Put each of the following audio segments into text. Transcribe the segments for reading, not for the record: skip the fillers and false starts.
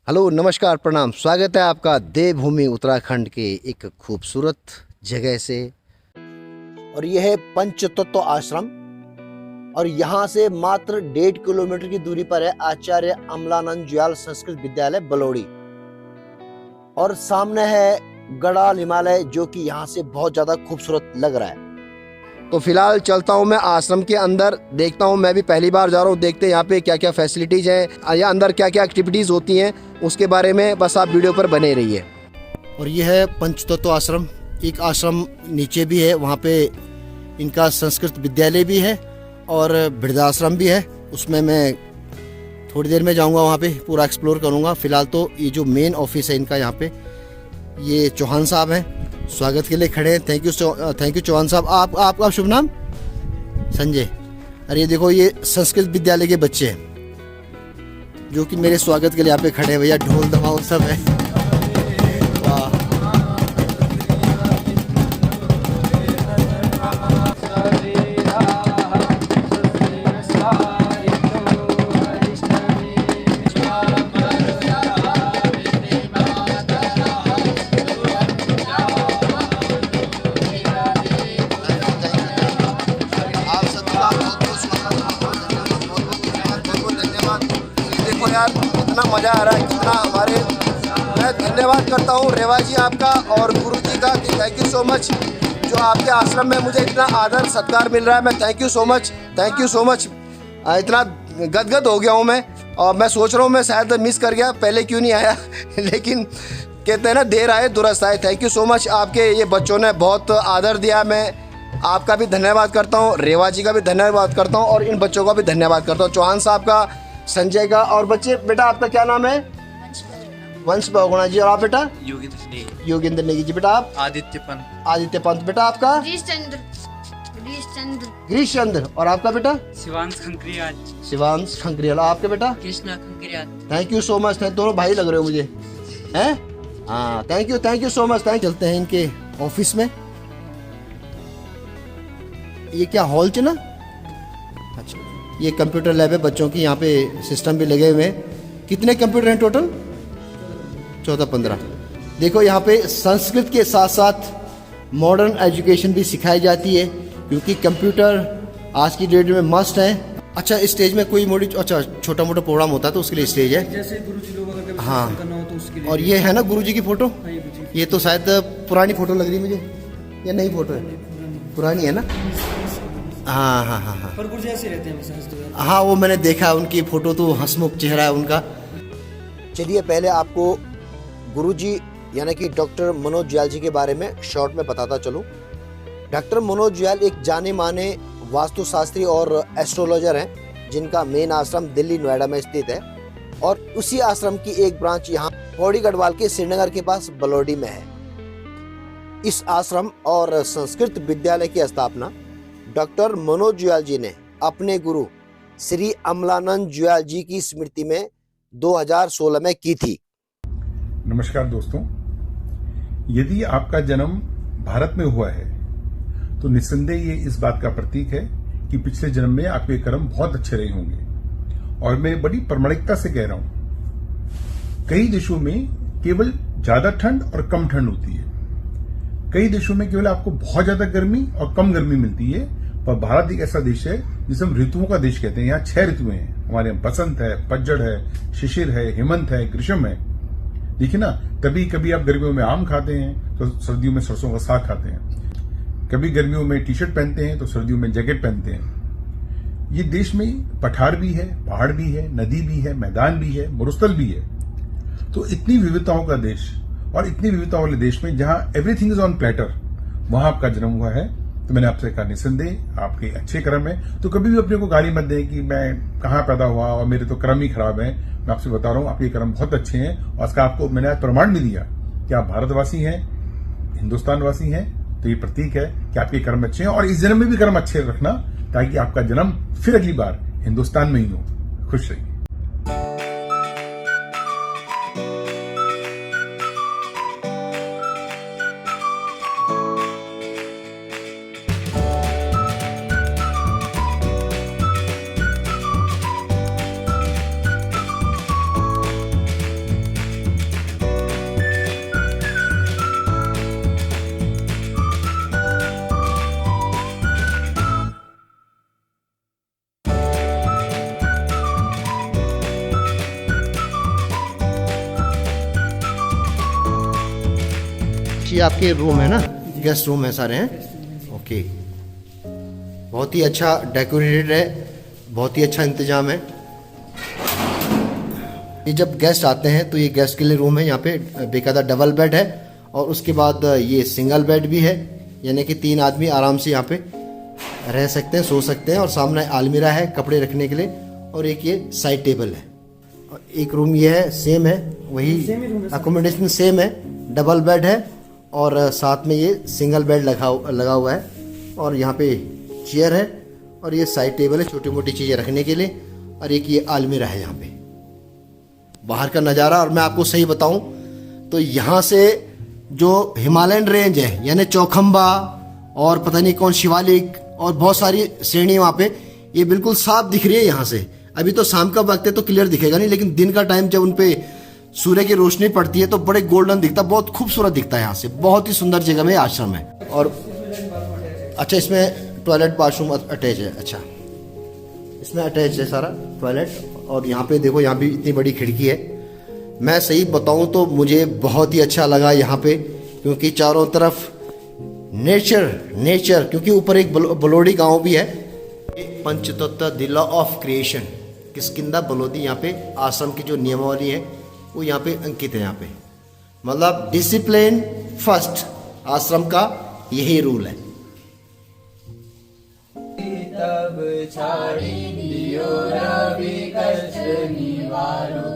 Hello नमस्कार प्रणाम। स्वागत है आपका देवभूमि उत्तराखंड के एक खूबसूरत जगह से। और यह है पंचतत्व आश्रम और यहाँ से मात्र 1.5 किलोमीटर की दूरी पर है आचार्य अमलानंद जुयाल संस्कृत विद्यालय बलौड़ी। और सामने है गढ़ाल हिमालय जो कि यहाँ से बहुत ज्यादा खूबसूरत लग रहा है। तो फिलहाल चलता हूँ मैं आश्रम के अंदर, देखता हूँ। मैं भी पहली बार जा रहा हूँ, देखते हैं यहाँ पे क्या क्या फैसिलिटीज हैं या अंदर क्या क्या एक्टिविटीज होती हैं, उसके बारे में बस आप वीडियो पर बने रहिए। और ये है पंचतत्व आश्रम। एक आश्रम नीचे भी है, वहाँ पे इनका संस्कृत विद्यालय भी है और वृद्धाश्रम भी है। उसमें मैं थोड़ी देर में जाऊँगा, वहाँ पे पूरा एक्सप्लोर करूँगा। फिलहाल तो ये जो मेन ऑफिस है इनका, यहाँ पे ये चौहान साहब हैं, स्वागत के लिए खड़े हैं। थैंक यू चौहान साहब। आपका शुभ नाम? संजय। अरे ये देखो, ये संस्कृत विद्यालय के बच्चे हैं जो कि मेरे स्वागत के लिए यहाँ पे खड़े हैं। भैया ढोल धमाल सब है। वाह। यार इतना मज़ा आ रहा है, कितना हमारे, मैं धन्यवाद करता हूँ रेवा जी आपका और गुरु जी का कि थैंक यू सो मच, जो आपके आश्रम में मुझे इतना आदर सत्कार मिल रहा है। मैं thank you so much, thank you so much. इतना गदगद हो गया हूँ मैं, और मैं सोच रहा हूँ मैं शायद मिस कर गया, पहले क्यों नहीं आया लेकिन कहते हैं ना, देर आए दुरुस्त आए। Thank you so much. आपके ये बच्चों ने बहुत आदर दिया। मैं आपका भी धन्यवाद करता हूँ, रेवा जी का भी धन्यवाद करता हूँ और इन बच्चों का भी धन्यवाद करता हूँ, चौहान साहब का, संजय का। और बच्चे, बेटा आपका क्या नाम है? वंश बहुगुणा जी। और आप बेटा? योगेंद्र नेगी जी। बेटा आप? आदित्य पंत। बेटा आपका? गिरीश चंद्र। और आपका बेटा? शिवांश खंकरियाल। आपके बेटा? Krishna Khankriyal. Thank you so much. दोनों भाई लग रहे हो मुझे, हैं? हाँ, थैंक यू सो मच। चलते हैं इनके ऑफिस में। ये क्या हॉल च ना? अच्छा, ये कंप्यूटर लैब है बच्चों की, यहाँ पे सिस्टम भी लगे हुए हैं। कितने कंप्यूटर हैं टोटल? 14-15। देखो यहाँ पे संस्कृत के साथ साथ मॉडर्न एजुकेशन भी सिखाई जाती है, क्योंकि कंप्यूटर आज की डेट में मस्ट है। अच्छा, स्टेज में कोई मोटी, अच्छा छोटा मोटा प्रोग्राम होता है तो उसके लिए स्टेज है, जैसे गुरुजी लोग अगर हाँ करना हो तो उसके लिए। और ये है ना गुरुजी की फोटो? ये तो शायद पुरानी फोटो लग रही है मुझे, या नई फोटो है? पुरानी है ना? हाँ। पर गुरुजी ऐसे रहते हैं। हाँ, वो मैंने देखा उनकी फोटो, तो हंसमुख चेहरा है उनका। चलिए पहले आपको गुरुजी यानी कि डॉक्टर मनोज जुयाल जी के बारे में शॉर्ट में बताता चलूं। डॉक्टर मनोज जुयाल एक जाने माने वास्तुशास्त्री और एस्ट्रोलॉजर हैं, जिनका मेन आश्रम दिल्ली नोएडा में स्थित है और उसी आश्रम की एक ब्रांच यहाँ पौड़ी गढ़वाल के श्रीनगर के पास बलौड़ी में है। इस आश्रम और संस्कृत विद्यालय की स्थापना डॉक्टर मनोज जुयाल जी ने अपने गुरु श्री अमलानंद जुयाल जी की स्मृति में 2016 में की थी। नमस्कार दोस्तों, यदि आपका जन्म भारत में हुआ है तो निस्संदेह ये इस बात का प्रतीक है कि पिछले जन्म में आपके कर्म बहुत अच्छे रहे होंगे। और मैं बड़ी प्रामाणिकता से कह रहा हूं, कई देशों में केवल ज्यादा ठंड और कम ठंड होती है, कई देशों में केवल आपको बहुत ज्यादा गर्मी और कम गर्मी मिलती है। पर भारत एक ऐसा देश है जिसे हम ऋतुओं का देश कहते हैं। यहाँ 6 ऋतुएं हैं हमारे यहाँ, बसंत है, पतझड़ है, शिशिर है, हेमंत है, ग्रीष्म है। देखिए ना, कभी कभी आप गर्मियों में आम खाते हैं तो सर्दियों में सरसों का साग खाते हैं, कभी गर्मियों में टी शर्ट पहनते हैं तो सर्दियों में जैकेट पहनते हैं। ये देश में पठार भी है, पहाड़ भी है, नदी भी है, मैदान भी है, मरुस्थल भी है। तो इतनी विविधताओं का देश और इतनी विविधताओं वाले देश में जहां एवरीथिंग इज ऑन प्लेटर, वहां आपका जन्म हुआ है। तो मैंने आपसे कहा, निसंदेह आपके अच्छे कर्म है। तो कभी भी अपने को गाली मत दें कि मैं कहाँ पैदा हुआ और मेरे तो कर्म ही खराब है। मैं आपसे बता रहा हूँ, आपके कर्म बहुत अच्छे हैं और इसका आपको मैंने आज प्रमाण भी दिया कि आप भारतवासी हैं, हिंदुस्तान वासी हैं। तो ये प्रतीक है कि आपके कर्म अच्छे हैं और इस जन्म में भी कर्म अच्छे रखना, ताकि आपका जन्म फिर अगली बार हिंदुस्तान में ही हो। खुश रहिए। ये आपके रूम है ना, गेस्ट रूम है सारे हैं। ओके, बहुत ही अच्छा डेकोरेटेड है, बहुत ही अच्छा इंतजाम है। ये जब गेस्ट आते हैं तो ये गेस्ट के लिए रूम है। यहाँ पे बेकायदा डबल बेड है और उसके बाद ये सिंगल बेड भी है, यानी कि 3 आदमी आराम से यहाँ पे रह सकते हैं, सो सकते हैं। और सामने अलमीरा है कपड़े रखने के लिए, और एक ये साइड टेबल है। और एक रूम ये है, सेम है, वही अकोमोडेशन सेम है, डबल बेड है और साथ में ये सिंगल बेड लगा हुआ है। और यहाँ पे चेयर है और ये साइड टेबल है छोटी मोटी चीज़ें रखने के लिए। और एक ये अलमीरा है यहाँ पे। बाहर का नज़ारा, और मैं आपको सही बताऊं तो यहाँ से जो हिमालयन रेंज है, यानी चौखंबा और पता नहीं कौन शिवालिक और बहुत सारी श्रेणी वहाँ पे, ये बिल्कुल साफ दिख रही है यहाँ से। अभी तो शाम का वक्त है तो क्लियर दिखेगा नहीं, लेकिन दिन का टाइम जब उन पे सूर्य की रोशनी पड़ती है तो बड़े गोल्डन दिखता है, बहुत खूबसूरत दिखता है यहाँ से। बहुत ही सुंदर जगह में आश्रम है। और अच्छा, इसमें टॉयलेट बाथरूम अटैच है। अच्छा, इसमें अटैच है सारा टॉयलेट। और यहाँ पे देखो, यहाँ भी इतनी बड़ी खिड़की है। मैं सही बताऊँ तो मुझे बहुत ही अच्छा लगा यहाँ पे, क्योंकि चारों तरफ नेचर, क्योंकि ऊपर एक बलोडी गांव भी है। Panchtatva the law of creation Kishkindha Balodi, यहाँ पे आश्रम की जो नियमावली है वो यहाँ पे अंकित है। यहाँ पे मतलब डिसिप्लिन फर्स्ट, आश्रम का यही रूल है। तब छाड़ी दियो रवि कष्ट निवारो,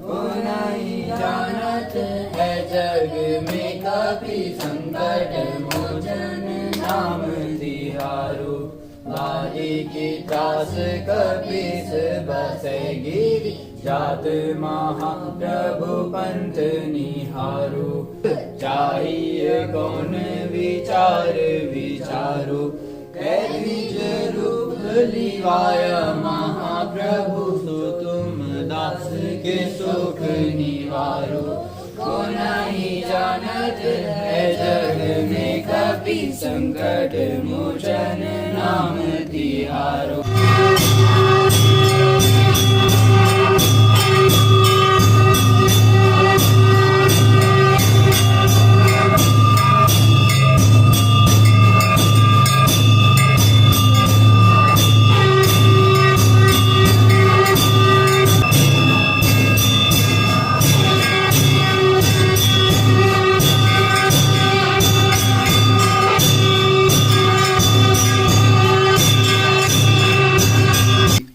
को नहीं जानत है जग में कभी संकट मोचन नाम तिहारो। बाली की त्रास कपीस बसे गिरी, जात महाप्रभु पंथ निहारो। चाहिए कौन विचार विचारो, कैद्विज रूप लिवाया महाप्रभु। सो तुम दास के सुख निवारो, को नहीं जानत है जग में कभी संकट मोचन नाम तिहारो।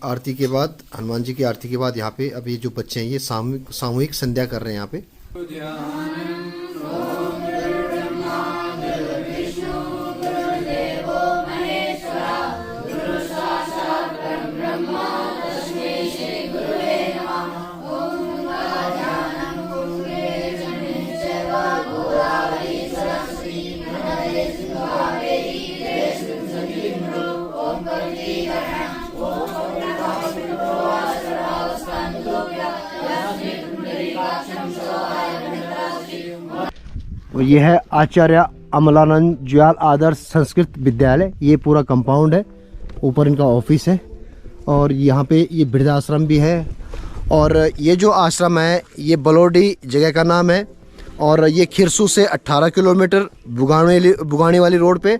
आरती के बाद, हनुमान जी की आरती के बाद यहाँ पे अब ये जो बच्चे हैं ये सामूहिक संध्या कर रहे हैं यहाँ पे। और ये है आचार्य अमलानंद जुयाल आदर्श संस्कृत विद्यालय। ये पूरा कंपाउंड है, ऊपर इनका ऑफिस है और यहाँ पे ये वृद्धाश्रम भी है। और ये जो आश्रम है ये बलोडी जगह का नाम है और ये खिरसू से 18 किलोमीटर बुगानी वाली रोड पे,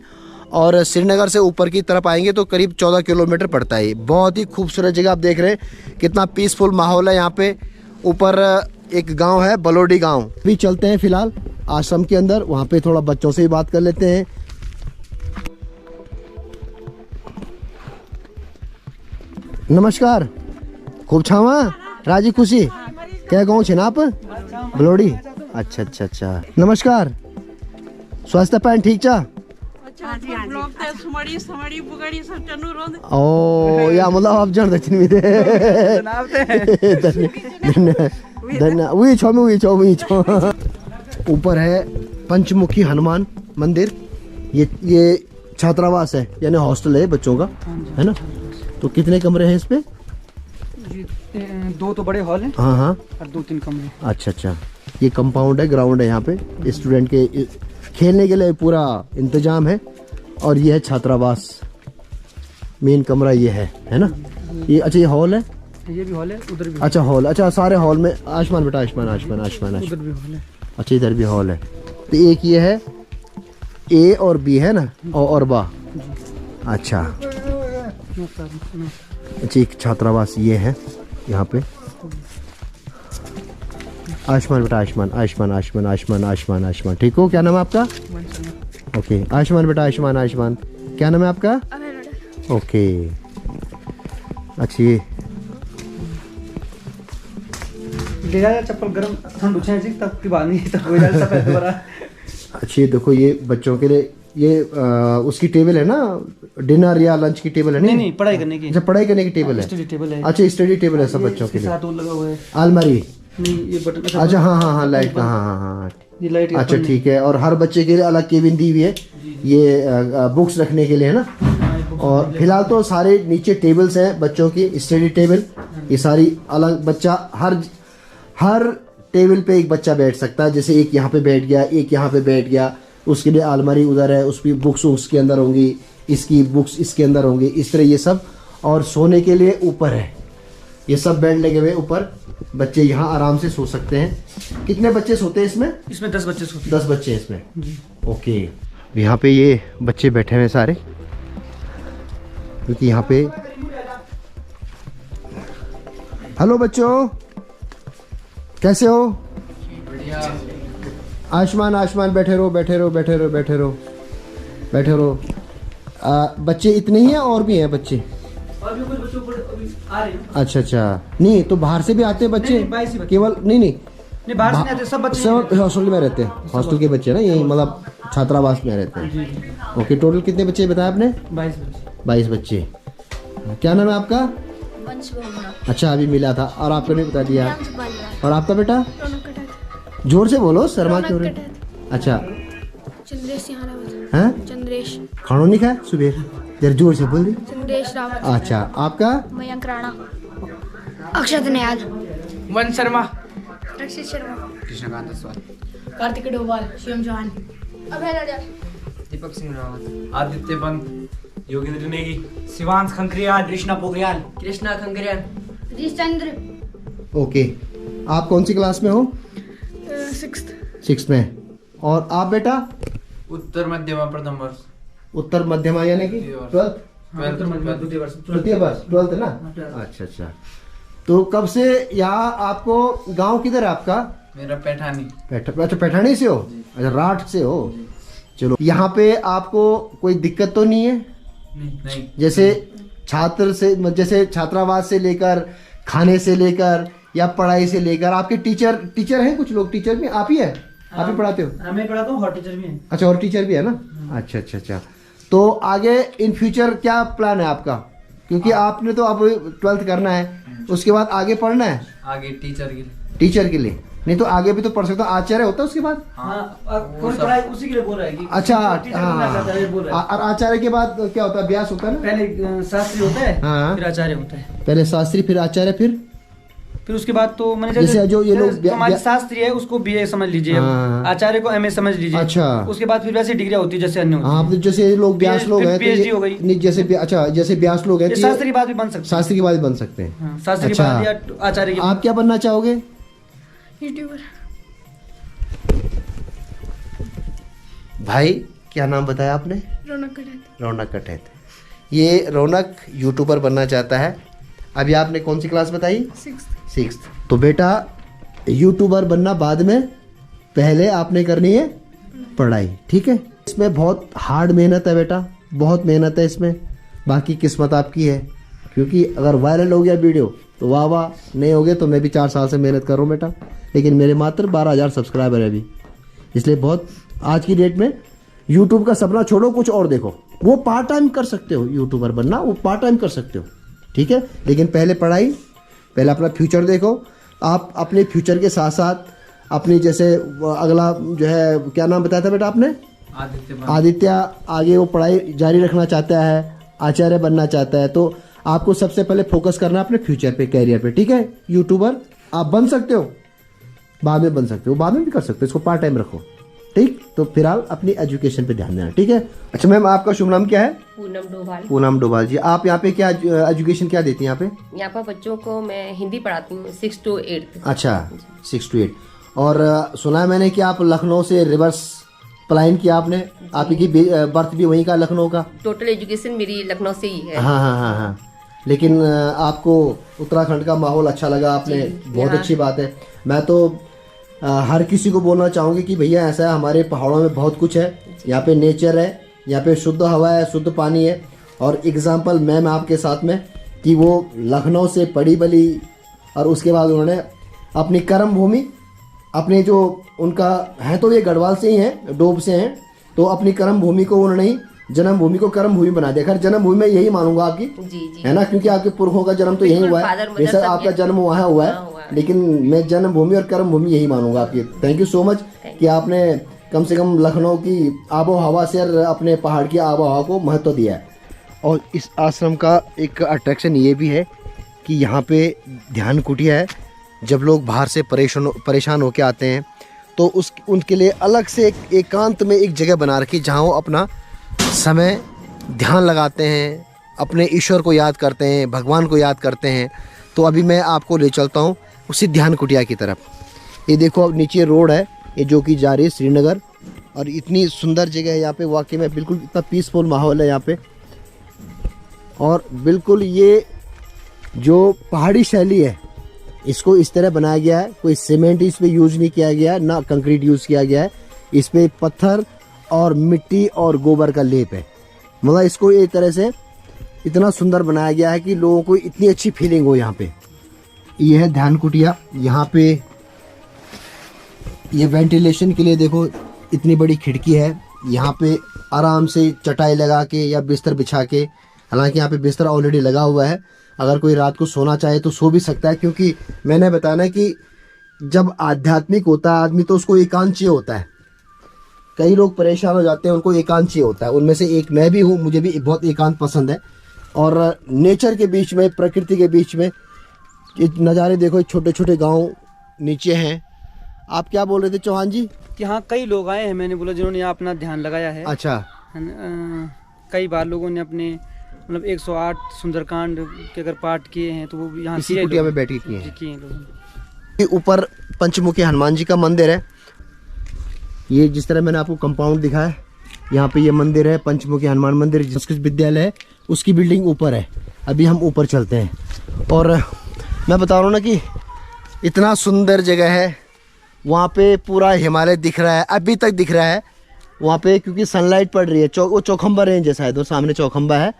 और श्रीनगर से ऊपर की तरफ आएंगे तो करीब 14 किलोमीटर पड़ता है। बहुत ही खूबसूरत जगह, आप देख रहे हैं कितना पीसफुल माहौल है यहाँ पे। ऊपर एक गांव है बलोडी गांव। अभी चलते हैं फिलहाल आश्रम के अंदर, वहाँ पे थोड़ा बच्चों से ही बात कर लेते हैं। नमस्कार, खूब छावा राजी खुशी क्या गाँव छे ना आप? बलोडी। अच्छा अच्छा अच्छा, नमस्कार। स्वास्थ्य पान ठीक चा? ओ या मतलब आप जन दक्षिण में धन्यवाद। ऊपर है पंचमुखी हनुमान मंदिर। ये छात्रावास है, यानी हॉस्टल है बच्चों का, है ना? तो कितने कमरे हैं इस पे? 2 तो बड़े हॉल हैं। हाँ हाँ, और 2-3 कमरे। अच्छा अच्छा, ये कंपाउंड है, ग्राउंड है, यहाँ पे स्टूडेंट के खेलने के लिए पूरा इंतजाम है। और ये है छात्रावास, मेन कमरा ये है ना? ये अच्छा, ये हॉल है, ये भी हॉल है, उधर भी। अच्छा हॉल, अच्छा सारे हॉल में। आयुष्मान बेटा, आयुष्मान आयुष्मान आयुष्मान उधर भी हॉल है। अच्छा, इधर भी हॉल है। तो एक ये है ए और बी है ना, और बा। अच्छा अच्छा, एक छात्रावास ये है यहाँ पे। आयुष्मान बेटा, आयुष्मान आयुष्मान आयुष्मान आयुष्मान आयुष्मान आयुष्मान, ठीक हो? क्या नाम है आपका? ओके आयुष्मान बेटा, आयुष्मान आयुष्मान, क्या नाम है आपका? ओके अच्छी। ले जाया चप्पल गरम ठंड उछे जी तब की बात नहीं तब हो जाए सब दोबारा। अच्छी देखो, ये बच्चों के लिए ये उसकी टेबल है ना, डिनर या लंच की टेबल है? नहीं पढ़ाई करने की। अच्छा, पढ़ाई करने की टेबल है। स्टडी टेबल है। अच्छा, स्टडी टेबल है सब बच्चों के लिए। साथ वो लगा हुआ है। अलमारी। नहीं ये बटन। अच्छा हाँ हाँ हाँ, लाइट का, हाँ हाँ हाँ। ये लाइट। अच्छा ठीक है, और हर बच्चे के लिए अलग केबिन दी हुई है, ये बुक्स रखने के लिए है ना। और फिलहाल तो सारे नीचे टेबल्स हैं बच्चों की, स्टडी टेबल, ये सारी अलग। बच्चा हर टेबल पे एक बच्चा बैठ सकता है, जैसे एक यहाँ पे बैठ गया, एक यहाँ पे बैठ गया, उसके लिए अलमारी उधर है, उसकी बुक्स उसके अंदर होंगी, इसकी बुक्स इसके अंदर होंगी, इस तरह ये सब। और सोने के लिए ऊपर है, ये सब बेड लगे हुए ऊपर, बच्चे यहाँ आराम से सो सकते हैं। कितने बच्चे सोते हैं इसमें? इसमें 10 बच्चे सोते हैं। 10 बच्चे हैं इसमें। ओके, यहाँ पे ये बच्चे बैठे हुए हैं सारे, क्योंकि यहाँ पे। हेलो बच्चों, कैसे हो? आयुष्मान आयुष्मान, बैठे रहो बैठे रहो बैठे रहो बैठे रहो बैठे रहो। बच्चे इतने ही हैं और भी हैं बच्चे? और भी कुछ बच्चों अभी आ रहे हैं। अच्छा अच्छा, नहीं तो बाहर से भी आते हैं बच्चे? नहीं, 22 ही बच्चे। केवल नहीं बाहर से नहीं आते, सब बच्चे सब हॉस्टल में रहते हैं। हॉस्टल के बच्चे ना, यही मतलब छात्रावास में रहते हैं। ओके, टोटल कितने बच्चे बताया आपने? 22 बच्चे। 22 बच्चे। क्या नाम है आपका? वंश भोगना। अच्छा, अभी मिला था। और आपने भी बता दिया। राम सुब्बाल। और आपका बेटा? रौनक कटक। जोर से बोलो, शर्मा क्यों रहे? कटक। अच्छा चंद्रेश यहाँ रावत। हैं? चंद्रेश। खाना नहीं खाया सुबह? जरा जोर से बोल दी। चंद्रेश रावत। अच्छा, आपका? मयंक राणा। अक्षत न्याल। वन शर्मा, रक्षित शर्मा। कृष्णकांत अस्वाल, कार्तिक डोभाल। शिवम चौहान। अभय राजा। दीपक सिंह रावत, आदित्य बंद, योगेंद्र नेगी, शिवांश खंकरियाल, कृष्णा पोखरियाल, कृष्णा खंकरियाल, चंद्र। ओके, आप कौन सी क्लास में हो? 6th। 6th में। और आप बेटा? उत्तर मध्यमा प्रथम वर्ष, उत्तर मध्यमा यानी कि 12th? तृतीय वर्ष, 12th ना? अच्छा अच्छा। तो कब से यहाँ आपको, गांव किधर है आपका? मेरा पैठानी। अच्छा, पैठानी से हो? अच्छा, राठ से हो। चलो, यहाँ पे आपको कोई दिक्कत तो नहीं है? नहीं। जैसे जैसे छात्रावास से लेकर, खाने से लेकर, या पढ़ाई से लेकर, आपके टीचर हैं कुछ लोग? टीचर भी आप ही है? आप ही पढ़ाते हो? मैं पढ़ाता हूँ, और टीचर भी है। अच्छा, और टीचर भी है ना? अच्छा अच्छा अच्छा। तो आगे इन फ्यूचर क्या प्लान है आपका? क्योंकि आपने तो अब 12th करना है, उसके बाद आगे पढ़ना है आगे टीचर के लिए। टीचर के लिए? नहीं तो आगे भी तो पढ़ सकते हो, आचार्य होता है उसके बाद? कोई पढ़ाई उसी के लिए बोल रहा है कि अच्छा टीचर बनना चाहता है, ये बोल रहा है। और आचार्य के बाद क्या होता है? अभ्यास होता है ना? पहले शास्त्री होता है, हाँ। फिर आचार्य होता है। पहले शास्त्री, फिर आचार्य, फिर उसके बाद तो मैंने जैसे जो ये लोग हमारे शास्त्री है उसको बीए समझ लीजिए, हाँ। आचार्य को एमए समझ लीजिए। अच्छा। उसके बाद फिर वैसे डिग्री होती है जैसे अन्य होती है। हाँ, जैसे लोग व्यास लोग हैं तो PhD हो गई। नहीं, जैसे अच्छा, जैसे व्यास लोग हैं ये तो शास्त्री की बात भी बन सकती है। शास्त्री के बाद बन सकते हैं। हाँ, शास्त्री की अच्छा। बात या आचार्य की। आप क्या बनना चाहोगे? यूट्यूबर। भाई, क्या नाम बताया आपने? रौनक कटक। रौनक कटैत। ये रौनक यूट्यूबर बनना चाहता है। अभी आपने कौन सी क्लास बताई? 6th। तो बेटा, यूट्यूबर बनना बाद में, पहले आपने करनी है पढ़ाई, ठीक है? इसमें बहुत हार्ड मेहनत है बेटा, बहुत मेहनत है इसमें। बाकी किस्मत आपकी है, क्योंकि अगर वायरल हो गया वीडियो तो वाह वाह, नहीं हो गया तो मैं भी 4 साल से मेहनत कर रहा हूँ बेटा, लेकिन मेरे मात्र 12,000 सब्सक्राइबर है अभी। इसलिए बहुत, आज की डेट में यूट्यूब का सपना छोड़ो, कुछ और देखो। वो पार्ट टाइम कर सकते हो, यूट्यूबर बनना वो पार्ट टाइम कर सकते हो, ठीक है? लेकिन पहले पढ़ाई, पहले अपना फ्यूचर देखो। आप अपने फ्यूचर के साथ साथ अपनी, जैसे अगला जो है, क्या नाम बताया था बेटा आपने? आदित्य। आगे वो पढ़ाई जारी रखना चाहता है, आचार्य बनना चाहता है, तो आपको सबसे पहले फोकस करना है अपने फ्यूचर पे, कैरियर पे, ठीक है? यूट्यूबर आप बन सकते हो, बाद में बन सकते हो, बाद में भी कर सकते हो, इसको पार्ट टाइम रखो, ठीक? तो फिलहाल अपनी एजुकेशन पे ध्यान देना, ठीक है? अच्छा मैम, आपका शुभ नाम क्या है? पूनम डोभाल। पूनम डोभाल जी। आप यहाँ पे क्या एजुकेशन क्या देती हैं यहाँ पे? यहाँ पर बच्चों को मैं हिंदी पढ़ाती हूँ 6 to 8। अच्छा, 6 to 8। और सुना है मैंने कि आप लखनऊ से रिवर्स पलायन किया आपने, आपकी बर्थ भी वहीं का लखनऊ का? टोटल एजुकेशन मेरी लखनऊ से ही है। हाँ हाँ हाँ हाँ, लेकिन आपको उत्तराखंड का माहौल अच्छा लगा आपने, बहुत अच्छी बात है। मैं तो हर किसी को बोलना चाहूँगी कि भैया ऐसा है, हमारे पहाड़ों में बहुत कुछ है, यहाँ पे नेचर है, यहाँ पे शुद्ध हवा है, शुद्ध पानी है। और एग्जाम्पल मैम आपके साथ में कि वो लखनऊ से पढ़ी बली और उसके बाद उन्होंने अपनी कर्म भूमि, अपने जो उनका है तो ये गढ़वाल से ही हैं, डोब से हैं, तो अपनी कर्म भूमि को उन्होंने ही जन्मभूमि को कर्म भूमि बना दिया। खैर जन्मभूमि में यही मानूंगा आपकी, जी है ना, क्योंकि आपके पुरखों का जन्म तो यही हुआ है, बेशक आपका जन्म वहाँ हुआ है, लेकिन मैं जन्मभूमि और कर्म भूमि यही मानूंगा आपकी। थैंक यू सो मच कि आपने कम से कम लखनऊ की आबो हवा से और अपने पहाड़ की आबो हवा को महत्व दिया है। और इस आश्रम का एक अट्रैक्शन ये भी है कि यहाँ पे ध्यान कुटिया है। जब लोग बाहर से परेशान होके आते हैं तो उनके लिए अलग से एक एकांत में एक जगह बना रखी, जहाँ वो अपना समय ध्यान लगाते हैं, अपने ईश्वर को याद करते हैं, भगवान को याद करते हैं। तो अभी मैं आपको ले चलता हूँ उसी ध्यान कुटिया की तरफ। ये देखो अब नीचे रोड है ये जो कि जा रही है श्रीनगर, और इतनी सुंदर जगह है यहाँ पे, वाकई में बिल्कुल इतना पीसफुल माहौल है यहाँ पे। और बिल्कुल ये जो पहाड़ी शैली है इसको इस तरह बनाया गया है, कोई सीमेंट इस पे यूज नहीं किया गया है, ना कंक्रीट यूज किया गया है, इस पे पत्थर और मिट्टी और गोबर का लेप है। मतलब इसको एक तरह से इतना सुंदर बनाया गया है कि लोगों को इतनी अच्छी फीलिंग हो यहाँ पे। ये है ध्यान कुटिया, यहाँ पे ये वेंटिलेशन के लिए देखो इतनी बड़ी खिड़की है, यहाँ पे आराम से चटाई लगा के या बिस्तर बिछा के, हालांकि यहाँ पे बिस्तर ऑलरेडी लगा हुआ है, अगर कोई रात को सोना चाहे तो सो भी सकता है। क्योंकि मैंने बताया ना कि जब आध्यात्मिक होता है आदमी तो उसको एकांत चाहिए होता है। कई लोग परेशान हो जाते हैं, उनको एकांत चाहिए होता है, उनमें से एक मैं भी हूँ, मुझे भी बहुत एकांत पसंद है। और नेचर के बीच में, प्रकृति के बीच में ये नज़ारे देखो, छोटे छोटे गाँव नीचे हैं। आप क्या बोल रहे थे चौहान जी? कि हाँ कई लोग आए हैं, मैंने बोला जिन्होंने यहाँ अपना ध्यान लगाया है। अच्छा। कई बार लोगों ने अपने मतलब 108 सुंदरकांड के अगर पाठ किए हैं तो वो यहाँ इसी कुटिया में बैठ के किए हैं लोगों ने। ऊपर पंचमुखी हनुमान जी का मंदिर है। ये जिस तरह मैंने आपको कंपाउंड दिखाया, यहाँ पे ये मंदिर है पंचमुखी हनुमान मंदिर, संस्कृत विद्यालय है, उसकी बिल्डिंग ऊपर है। अभी हम ऊपर चलते हैं और मैं बता रहा हूँ ना कि इतना सुंदर जगह है। वहाँ पे पूरा हिमालय दिख रहा है, अभी तक दिख रहा है वहाँ पे, क्योंकि सनलाइट पड़ रही है। वो चौखंबा रेंज है शायद, वो सामने चौखंबा है,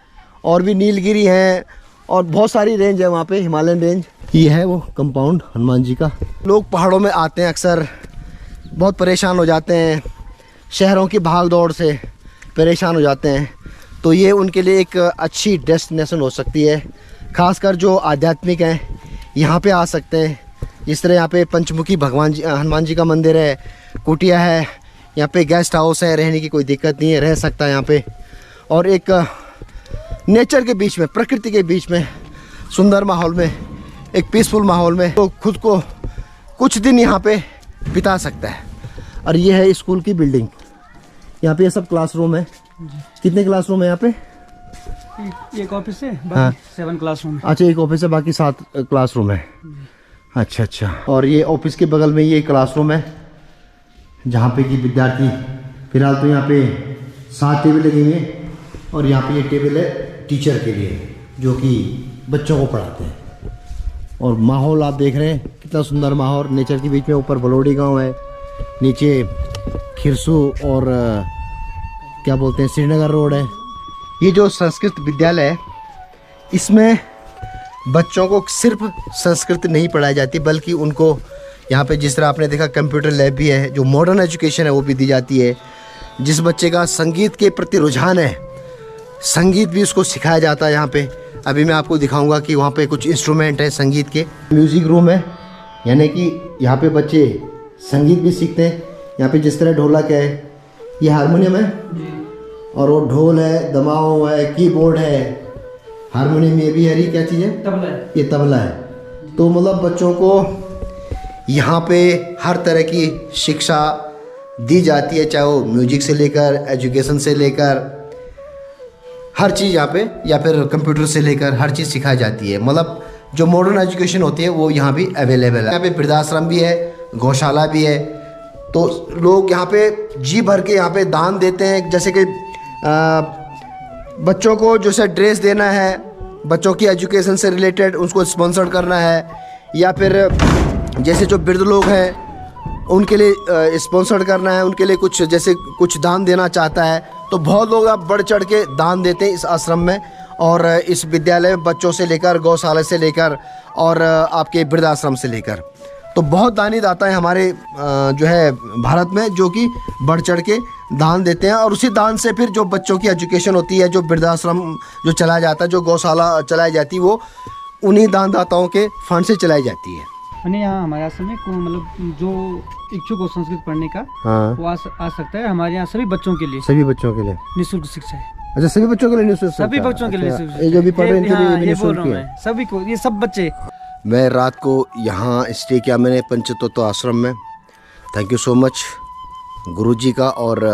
और भी नीलगिरी है और बहुत सारी रेंज है वहाँ पे, हिमालयन रेंज। ये है वो कंपाउंड हनुमान जी का। लोग पहाड़ों में आते हैं अक्सर, बहुत परेशान हो जाते हैं, शहरों की भाग दौड़ से परेशान हो जाते हैं, तो ये उनके लिए एक अच्छी डेस्टिनेशन हो सकती है। खासकर जो आध्यात्मिक हैं यहाँ पे आ सकते हैं। जिस तरह यहाँ पे पंचमुखी हनुमान जी का मंदिर है, कुटिया है, यहाँ पे गेस्ट हाउस है, रहने की कोई दिक्कत नहीं है, रह सकता है यहाँ पे। और एक नेचर के बीच में, प्रकृति के बीच में, सुंदर माहौल में, एक पीसफुल माहौल में तो खुद को कुछ दिन यहाँ पे बिता सकता है। और ये है स्कूल की बिल्डिंग, यहाँ पे ये सब क्लासरूम है। कितने क्लासरूम है यहाँ पे? एक ऑफिस है, हाँ। 7 क्लासरूम। अच्छा, एक ऑफिस है, बाकी 7 क्लासरूम है। अच्छा अच्छा। और ये ऑफिस के बगल में ये क्लासरूम है जहाँ पे कि विद्यार्थी, फिलहाल तो यहाँ पे 7 टेबल लगे हुए हैं, और यहाँ पे ये टेबल है टीचर के लिए जो कि बच्चों को पढ़ाते हैं। और माहौल आप देख रहे हैं कितना सुंदर माहौल, नेचर के बीच में। ऊपर बलोडी गांव है, नीचे खिरसू और क्या बोलते हैं श्रीनगर रोड है। ये जो संस्कृत विद्यालय है इसमें बच्चों को सिर्फ संस्कृत नहीं पढ़ाई जाती, बल्कि उनको यहाँ पे जिस तरह आपने देखा कंप्यूटर लैब भी है, जो मॉडर्न एजुकेशन है वो भी दी जाती है। जिस बच्चे का संगीत के प्रति रुझान है, संगीत भी उसको सिखाया जाता है यहाँ पे। अभी मैं आपको दिखाऊंगा कि वहाँ पे कुछ इंस्ट्रूमेंट है संगीत के। म्यूज़िक रूम है, यानी कि यहाँ पे बच्चे संगीत भी सीखते हैं। यहाँ पे जिस तरह ढोलक है, ये हारमोनियम है, और वो ढोल है, दमाव है, कीबोर्ड है, हारमोनियम ये भी है। ये क्या चीज़ है? तबला है। ये तबला है। तो मतलब बच्चों को यहाँ पे हर तरह की शिक्षा दी जाती है, चाहे वो म्यूजिक से लेकर, एजुकेशन से लेकर, हर चीज़ यहाँ पे, या फिर कंप्यूटर से लेकर हर चीज़ सिखाई जाती है। मतलब जो मॉडर्न एजुकेशन होती है वो यहाँ भी अवेलेबल है। यहाँ पे वृद्धाश्रम भी है, गौशाला भी है। तो लोग यहाँ पे जी भर के यहाँ पे दान देते हैं, जैसे कि बच्चों को जैसे ड्रेस देना है, बच्चों की एजुकेशन से रिलेटेड उसको स्पॉन्सर करना है, या फिर जैसे जो वृद्ध लोग हैं उनके लिए स्पॉन्सर करना है, उनके लिए कुछ जैसे कुछ दान देना चाहता है। तो बहुत लोग अब बढ़ चढ़ के दान देते हैं इस आश्रम में, और इस विद्यालय में बच्चों से लेकर, गौशाला से लेकर, और आपके वृद्धाश्रम से लेकर। तो बहुत दानी दाता है हमारे जो है भारत में, जो कि बढ़ चढ़ के दान देते हैं, और उसी दान से फिर जो बच्चों की एजुकेशन होती है, जो वृद्धाश्रम जो चलाया जाता है, जो गौशाला चलाई जाती है, वो उन्हीं दान दाताओं के फंड से चलाई जाती है। मैंने यहाँ हमारे आश्रम में मतलब जो इच्छुक हो संस्कृत पढ़ने का, हाँ, वो आ सकता है। हमारे यहाँ सभी बच्चों के लिए, सभी बच्चों के लिए निःशुल्क शिक्षा है। अच्छा, सभी बच्चों के लिए निःशुल्क? सभी बच्चों के लिए अच्छा, निःशुल्क। ये जो भी पढ़ रहे हैं इनके लिए हाँ, भी ये बोल निःशुल्क रहा हूँ है? मैं, सभी को, ये सब बच्चे। मैं रात को यहाँ स्टे किया मैंने पंचतत्व आश्रम में। थैंक यू सो मच गुरुजी का और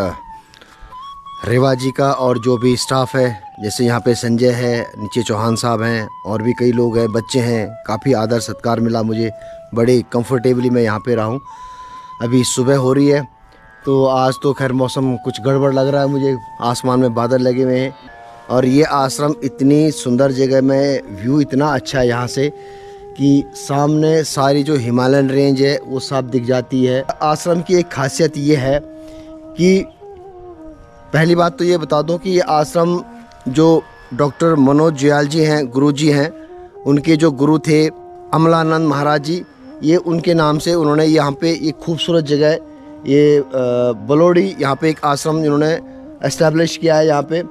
रेवा जी का, और जो भी स्टाफ है, जैसे यहाँ पे संजय है, नीचे चौहान साहब हैं, और भी कई लोग हैं, बच्चे हैं। काफ़ी आदर सत्कार मिला मुझे, बड़े कंफर्टेबली मैं यहाँ पे रहा हूँ। अभी सुबह हो रही है, तो आज तो खैर मौसम कुछ गड़बड़ लग रहा है मुझे, आसमान में बादल लगे हुए हैं। और ये आश्रम इतनी सुंदर जगह में, व्यू इतना अच्छा है यहाँ से कि सामने सारी जो हिमालयन रेंज है वो सब दिख जाती है। आश्रम की एक खासियत ये है कि पहली बात तो ये बता दूं कि ये आश्रम जो डॉक्टर मनोज जुयाल जी हैं, गुरु जी हैं, उनके जो गुरु थे अमलानंद महाराज जी, ये उनके नाम से उन्होंने यहाँ पे एक खूबसूरत जगह, ये बलोड़ी, यहाँ पे एक आश्रम इन्होंने एस्टेब्लिश किया है यहाँ पे।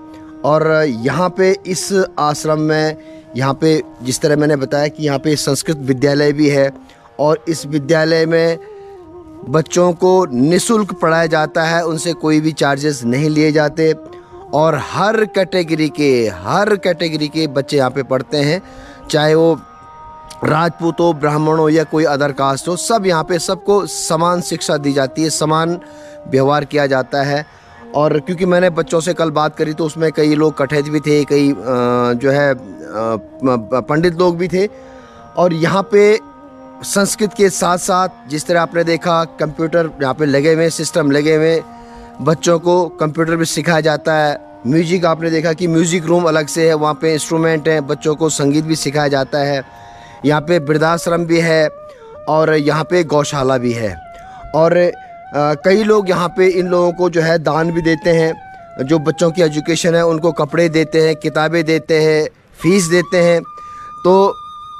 और यहाँ पे इस आश्रम में, यहाँ पे जिस तरह मैंने बताया कि यहाँ पे संस्कृत विद्यालय भी है, और इस विद्यालय में बच्चों को निःशुल्क पढ़ाया जाता है, उनसे कोई भी चार्जेस नहीं लिए जाते, और हर कैटेगरी के बच्चे यहाँ पे पढ़ते हैं, चाहे वो राजपूत हो, ब्राह्मण हो, या कोई अदर कास्ट हो, सब यहाँ पे सबको समान शिक्षा दी जाती है, समान व्यवहार किया जाता है। और क्योंकि मैंने बच्चों से कल बात करी तो उसमें कई लोग कठेत भी थे, कई जो है पंडित लोग भी थे, और यहाँ पे संस्कृत के साथ साथ जिस तरह आपने देखा कंप्यूटर यहाँ पे लगे हुए, सिस्टम लगे हुए, बच्चों को कंप्यूटर भी सिखाया जाता है। म्यूजिक आपने देखा कि म्यूजिक रूम अलग से है, वहाँ पे इंस्ट्रूमेंट हैं, बच्चों को संगीत भी सिखाया जाता है। यहाँ पे वृद्धाश्रम भी है, और यहाँ पे गौशाला भी है, और कई लोग यहाँ पे इन लोगों को जो है दान भी देते हैं। जो बच्चों की एजुकेशन है उनको कपड़े देते हैं, किताबें देते हैं, फीस देते हैं। तो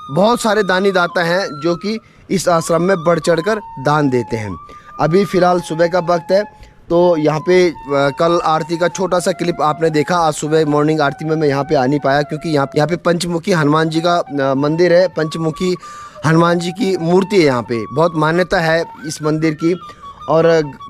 बहुत सारे दानी दाता हैं जो कि इस आश्रम में बढ़ चढ़कर दान देते हैं। अभी फ़िलहाल सुबह का वक्त है, तो यहाँ पे कल आरती का छोटा सा क्लिप आपने देखा। आज सुबह मॉर्निंग आरती में मैं यहाँ पे आ नहीं पाया, क्योंकि यहाँ पे पंचमुखी हनुमान जी का मंदिर है। पंचमुखी हनुमान जी की मूर्ति है, यहाँ पे बहुत मान्यता है इस मंदिर की। और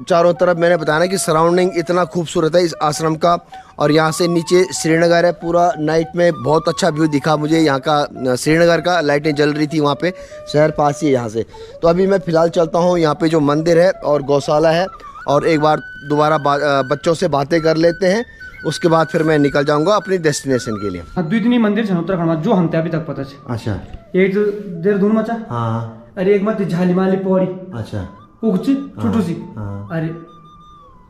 चारों तरफ मैंने बताया ना कि सराउंडिंग इतना खूबसूरत है इस आश्रम का। और यहाँ से नीचे श्रीनगर है, पूरा नाइट में बहुत अच्छा व्यू दिखा मुझे यहाँ का, श्रीनगर का, लाइटें जल रही थी वहाँ पे, शहर पास ही है यहाँ से। तो अभी मैं फ़िलहाल चलता हूँ यहाँ पे जो मंदिर है और गौशाला है, और एक बार दोबारा बच्चों से बातें कर लेते हैं, उसके बाद फिर मैं निकल जाऊँगा अपनी डेस्टिनेशन के लिए। दुई तीन मंदिर छन् उत्तराखण्डमा जो हमते अभी तक पता छ। अच्छा, एक जो देहरादूनमा छ, हाँ, अरे एक माथि झालिमाली पौडी, अच्छा, उगची छोटू सी, हाँ, अरे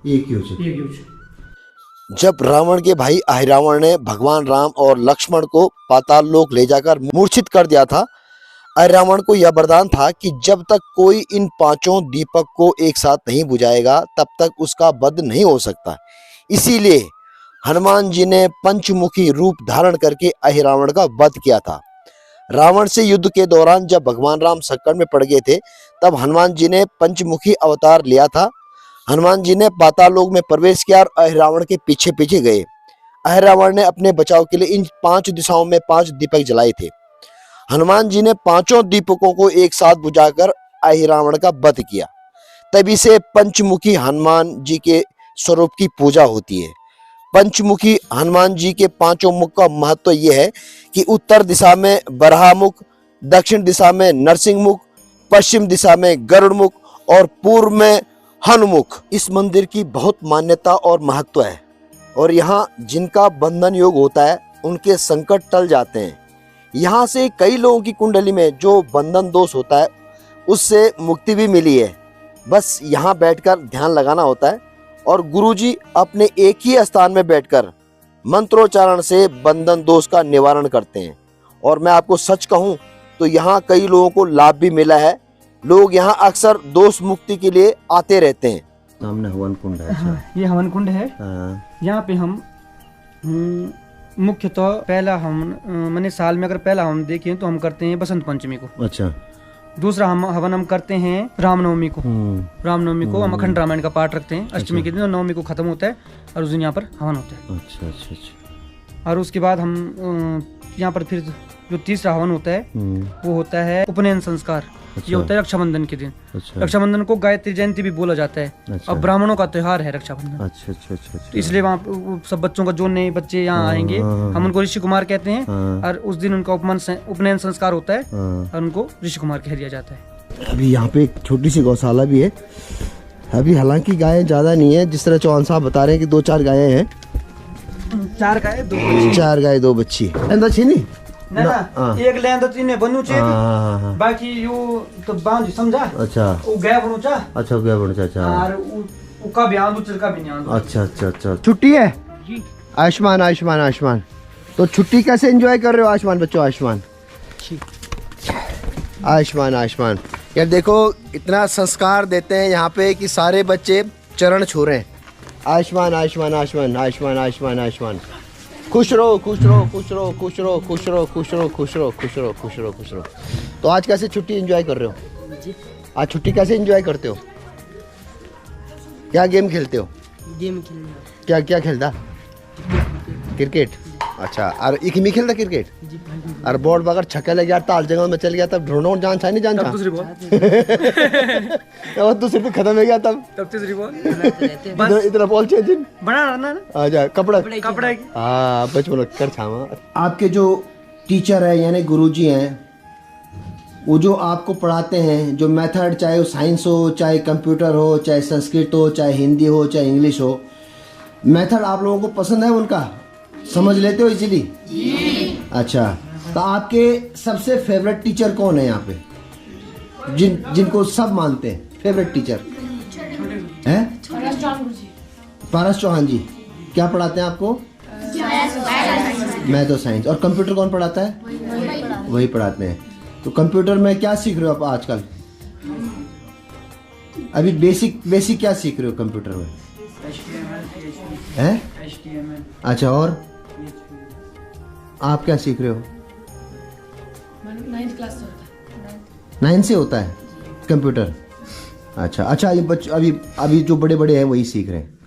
एक ही हो चुका। एक युच। जब रावण के भाई अहिरावण ने भगवान राम और लक्ष्मण को पाताल लोक ले जाकर मूर्छित कर दिया था, अहिरावण को यह वरदान था कि जब तक कोई इन पांचों दीपक को एक साथ नहीं बुझाएगा तब तक उसका वध नहीं हो सकता। इसीलिए हनुमान जी ने पंचमुखी रूप धारण करके अहिरावण का वध किया था। रावण से युद्ध के दौरान जब भगवान राम संकट में पड़ गए थे, तब हनुमान जी ने पंचमुखी अवतार लिया था। हनुमान जी ने पाताल लोक में प्रवेश किया और अहिरावण के पीछे पीछे गए। अहिरावण ने अपने बचाव के लिए इन 5 दिशाओं में 5 दीपक जलाए थे। हनुमान जी ने पांचों दीपकों को एक साथ बुझाकर अहिरावण का वध किया। तभी से पंचमुखी हनुमान जी के स्वरूप की पूजा होती है। पंचमुखी हनुमान जी के 5 मुख का महत्व यह है कि उत्तर दिशा में बराह मुख, दक्षिण दिशा में नरसिंह मुख, पश्चिम दिशा में गरुड़ मुख और पूर्व में हनुमुख। इस मंदिर की बहुत मान्यता और महत्व है, और यहाँ जिनका बंधन योग होता है उनके संकट टल जाते हैं। यहाँ से कई लोगों की कुंडली में जो बंधन दोष होता है उससे मुक्ति भी मिली है। बस यहाँ बैठकर ध्यान लगाना होता है और गुरुजी अपने एक ही स्थान में बैठकर मंत्रोच्चारण से बंधन दोष का निवारण करते हैं। और मैं आपको सच कहूँ तो यहाँ कई लोगों को लाभ भी मिला है। लोग यहाँ अक्सर दोष मुक्ति के लिए आते रहते हैं। सामने हवन कुंड है। हाँ, ये हवन कुंड है। यहाँ पे हम मुख्यतः पहला हवन मैंने साल में अगर पहला हवन देखें तो हम करते हैं बसंत पंचमी को। अच्छा। दूसरा हवन हम करते हैं रामनवमी को। रामनवमी को हम अखंड रामायण का पाठ रखते हैं अष्टमी के दिन, और नवमी को खत्म होता है और उस दिन यहाँ पर हवन होता है। अच्छा अच्छा अच्छा। और उसके बाद हम यहाँ पर फिर जो तीसरा हवन होता है वो होता है उपनयन संस्कार। ये होता है रक्षाबंधन के दिन। रक्षाबंधन को गायत्री जयंती भी बोला जाता है। और ब्राह्मणों का त्योहार है रक्षाबंधन। अच्छा अच्छा अच्छा। तो इसलिए वहाँ सब बच्चों का, जो नए बच्चे यहाँ आएंगे, हम उनको ऋषि कुमार कहते हैं। और उस दिन उनका उपनयन संस्कार होता है और उनको ऋषि कुमार कह दिया जाता है। अभी यहाँ पे एक छोटी सी गौशाला भी है। अभी हालांकि गायें ज्यादा नहीं है, जिस तरह चौहान साहब बता रहे हैं कि 2-4 गायें हैं। 4 गाय 2 बच्ची। 4 गाय 2 बच्ची। नहीं ना, एक लें तो 3 बनू चाहिए, बाकी यू तो बांध समझा। अच्छा। वो गया बनू चा। अच्छा गया बनू चा। अच्छा। और उका भी आंदू चलका भी नहीं आंदू। अच्छा अच्छा अच्छा। छुट्टी है जी। आयुष्मान आयुष्मान आयुष्मान। तो छुट्टी कैसे एंजॉय कर रहे हो आयुष्मान बच्चों? आयुष्मान आयुष्मान आयुष्मान। यार देखो इतना संस्कार देते हैं यहाँ पे कि सारे बच्चे चरण छू रहे हैं। आयुष्मान आयुष्मान आयुष्मान आयुष्मान आयुष्मान आयुष्मान। खुश रहो खुश रहो खुश रहो खुश रहो खुश रहो खुश रहो खुश रहो खुश रहो खुश रहो खुश रहो। तो आज कैसे छुट्टी एंजॉय कर रहे हो जी? आज छुट्टी कैसे एंजॉय करते हो? क्या गेम खेलते हो? गेम खेलना। क्या क्या खेलता? क्रिकेट। अच्छा। और एक ही में खेलता क्रिकेट? और बॉल बगर छक्का लग गया, ताल जगह में चल गया, तब ढूंढो जान छा नहीं जान छा। दूसरी बॉल और दूसरी पे खत्म हो गया, तब तीसरी बॉल इतना बॉल चेंज बना रहना ना। आजा कपड़ा हाँ बचपन कर छावा। आपके जो टीचर है यानी गुरुजी हैं, वो जो आपको पढ़ाते हैं, जो मेथड, चाहे वो साइंस हो, चाहे कंप्यूटर हो, चाहे संस्कृत हो, चाहे हिंदी हो, चाहे इंग्लिश हो, मेथड आप लोगों को पसंद है? उनका समझ लेते हो इजीली? अच्छा। तो आपके सबसे फेवरेट टीचर कौन है यहाँ पे, जिनको सब मानते हैं? फेवरेट टीचर हैं? पारस चौहान जी। क्या पढ़ाते हैं आपको? मैथ और साइंस। और कंप्यूटर कौन पढ़ाता है? वही पढ़ाते हैं। तो कंप्यूटर में क्या सीख रहे हो आप आजकल? अभी बेसिक क्या सीख रहे हो कंप्यूटर में? हैं? अच्छा। और आप क्या सीख रहे हो? 9th क्लास से होता है। 9 से होता है कंप्यूटर? अच्छा अच्छा। ये बच्चे अभी जो बड़े बड़े हैं वही सीख रहे हैं।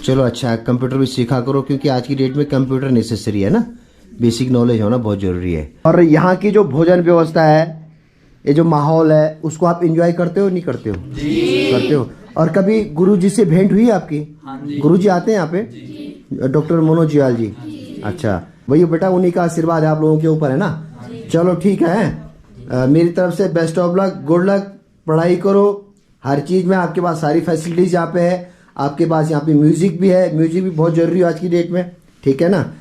चलो अच्छा है, कंप्यूटर भी सीखा करो, क्योंकि आज की डेट में कंप्यूटर नेसेसरी है ना, बेसिक नॉलेज होना बहुत ज़रूरी है। और यहाँ की जो भोजन व्यवस्था है, ये जो माहौल है, उसको आप एंजॉय करते हो नहीं करते हो? करते हो। और कभी गुरुजी से भेंट हुई आपकी? गुरुजी आते हैं यहाँ पे, डॉक्टर मनोज जियाल जी। अच्छा भैया बेटा, उन्हीं का आशीर्वाद है आप लोगों के ऊपर, है ना? चलो ठीक है। मेरी तरफ से best of luck, good luck. पढ़ाई करो हर चीज़ में, आपके पास सारी फैसिलिटीज़ यहाँ पे है। आपके पास यहाँ पे म्यूज़िक भी है, म्यूज़िक भी बहुत ज़रूरी है आज की डेट में, ठीक है ना?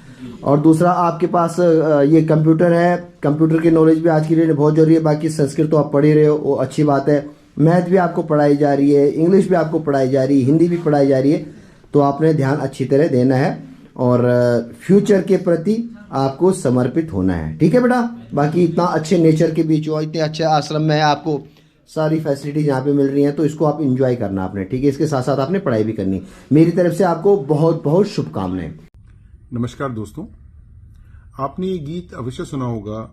और दूसरा आपके पास ये कंप्यूटर है, कंप्यूटर की नॉलेज भी आज की डेट में बहुत ज़रूरी है। बाकी संस्कृत तो आप पढ़ ही रहे हो, वो अच्छी बात है। मैथ भी आपको पढ़ाई जा रही है, इंग्लिश भी आपको पढ़ाई जा रही है, हिंदी भी पढ़ाई जा रही है। तो आपने ध्यान अच्छी तरह देना है और फ्यूचर के प्रति आपको समर्पित होना है, ठीक है बेटा? बाकी इतना अच्छे नेचर के बीच हो, इतने अच्छे आश्रम में है, आपको सारी फैसिलिटीज यहाँ पे मिल रही हैं, तो इसको आप एंजॉय करना आपने, ठीक है? इसके साथ साथ आपने पढ़ाई भी करनी। मेरी तरफ से आपको बहुत बहुत शुभकामनाएं। नमस्कार दोस्तों, आपने ये गीत अवश्य सुना होगा,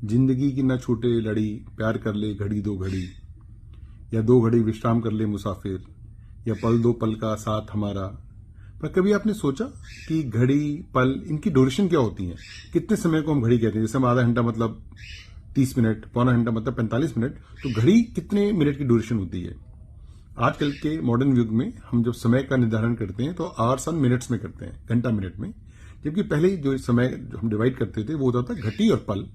जिंदगी की न छूटे लड़ी, प्यार कर ले घड़ी दो घड़ी, या 2 घड़ी विश्राम कर ले मुसाफिर, या पल दो पल का साथ हमारा। पर कभी आपने सोचा कि घड़ी, पल, इनकी ड्यूरेशन क्या होती है? कितने समय को हम घड़ी कहते हैं? जैसे हम आधा घंटा मतलब 30 मिनट, पौना घंटा मतलब 45 मिनट, तो घड़ी कितने मिनट की ड्यूरेशन होती है? आजकल के मॉडर्न युग में हम जब समय का निर्धारण करते हैं तो आवर्स एंड मिनट्स में करते हैं, घंटा मिनट में। जबकि पहले जो समय जो हम डिवाइड करते थे वो होता था घटी और पल।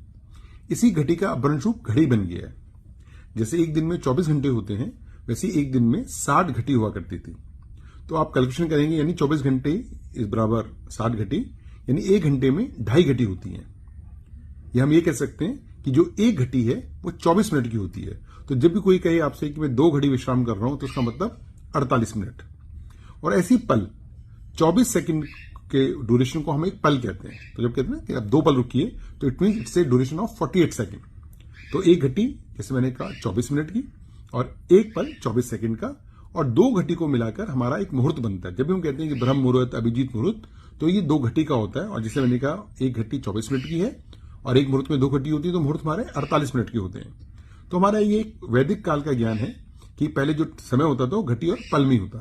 इसी घटी का अपभ्रंश घड़ी बन गया है। जैसे एक दिन में 24 घंटे होते हैं, वैसे एक दिन में 60 घटी हुआ करती थी। तो आप कैलकुलेशन करेंगे, यानी 24 घंटे इस बराबर 60 घटी, यानी 1 घंटे में 2.5 घटी होती है। या हम ये कह सकते हैं कि जो एक घटी है वो 24 मिनट की होती है। तो जब भी कोई कहे आपसे कि मैं 2 घड़ी विश्राम कर रहा हूं, तो उसका मतलब 48 मिनट। और ऐसी पल 24 सेकंड के ड्यूरेशन को हम एक पल कहते हैं। तो जब कहते हैं कि आप 2 पल रुकिए, तो it mean it's a duration of 48 second. तो एक घटी जैसे मैंने कहा 24 मिनट की, और एक पल 24 सेकंड का, और 2 घटी को मिलाकर हमारा एक मुहूर्त बनता है। जब भी हम कहते हैं कि ब्रह्म मुहूर्त, अभिजीत मुहूर्त, तो ये 2 घटी का होता है। और जैसे मैंने कहा एक घटी 24 मिनट की है और एक मुहूर्त में 2 घटी होती है, तो मुहूर्त हमारे 48 मिनट के होते हैं। तो हमारा ये एक वैदिक काल का ज्ञान है कि पहले जो समय होता था वो घटी और पल में होता था।